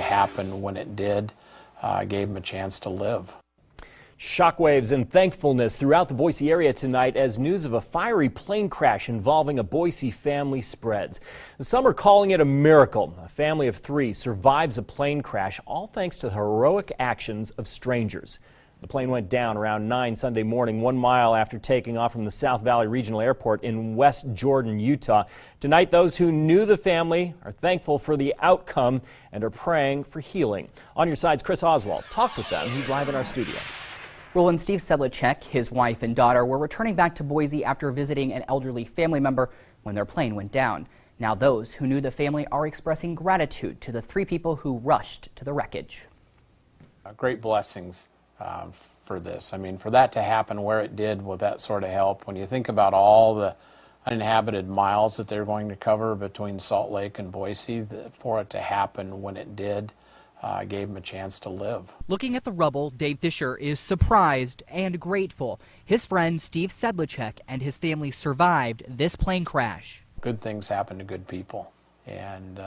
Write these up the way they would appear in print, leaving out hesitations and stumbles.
happen when it did gave them a chance to live. Shockwaves and thankfulness throughout the Boise area tonight as news of a fiery plane crash involving a Boise family spreads. Some are calling it a miracle. A family of 3 survives a plane crash, all thanks to the heroic actions of strangers. The plane went down around 9 Sunday morning, 1 mile after taking off from the South Valley Regional Airport in West Jordan, Utah. Tonight, those who knew the family are thankful for the outcome and are praying for healing. On your side's Chris Oswald talked with them. He's live in our studio. Roland Steve Sedlicek, his wife and daughter, were returning back to Boise after visiting an elderly family member when their plane went down. Now those who knew the family are expressing gratitude to the 3 people who rushed to the wreckage. Great blessings for this. I mean, for that to happen where it did with that sort of help, when you think about all the uninhabited miles that they're going to cover between Salt Lake and Boise, for it to happen when it did, gave them a chance to live. Looking at the rubble, Dave Fisher is surprised and grateful. His friend Steve Sedlicek and his family survived this plane crash. Good things happen to good people, and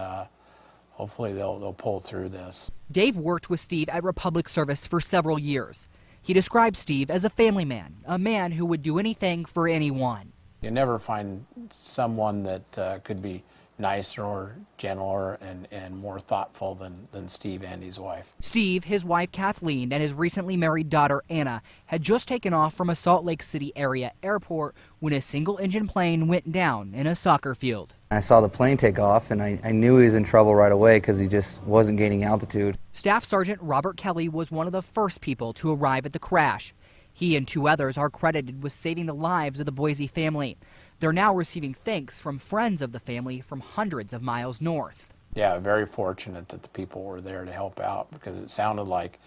hopefully they'll pull through this. Dave worked with Steve at Republic Service for several years. He described Steve as a family man, a man who would do anything for anyone. You never find someone that could be nicer or gentler and more thoughtful than Steve and his wife. Steve, his wife Kathleen, and his recently married daughter Anna had just taken off from a Salt Lake City area airport when a single-engine plane went down in a soccer field. I saw the plane take off, and I knew he was in trouble right away because he just wasn't gaining altitude. Staff Sergeant Robert Kelly was one of the first people to arrive at the crash. He and 2 others are credited with saving the lives of the Boise family. They're now receiving thanks from friends of the family from hundreds of miles north. Yeah, very fortunate that the people were there to help out, because it sounded like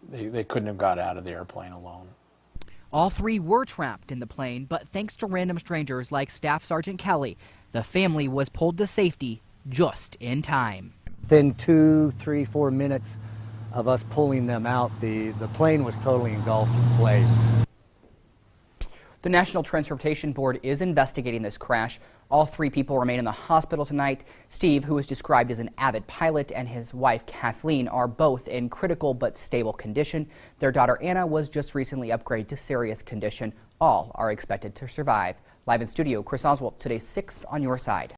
they couldn't have got out of the airplane alone. All 3 were trapped in the plane, but thanks to random strangers like Staff Sergeant Kelly, the family was pulled to safety just in time. Within 2, 3, 4 minutes of us pulling them out, the plane was totally engulfed in flames. The National Transportation Board is investigating this crash. All 3 people remain in the hospital tonight. Steve, who is described as an avid pilot, and his wife Kathleen are both in critical but stable condition. Their daughter Anna was just recently upgraded to serious condition. All are expected to survive. Live in studio, Chris Oswald, today's 6 on your side.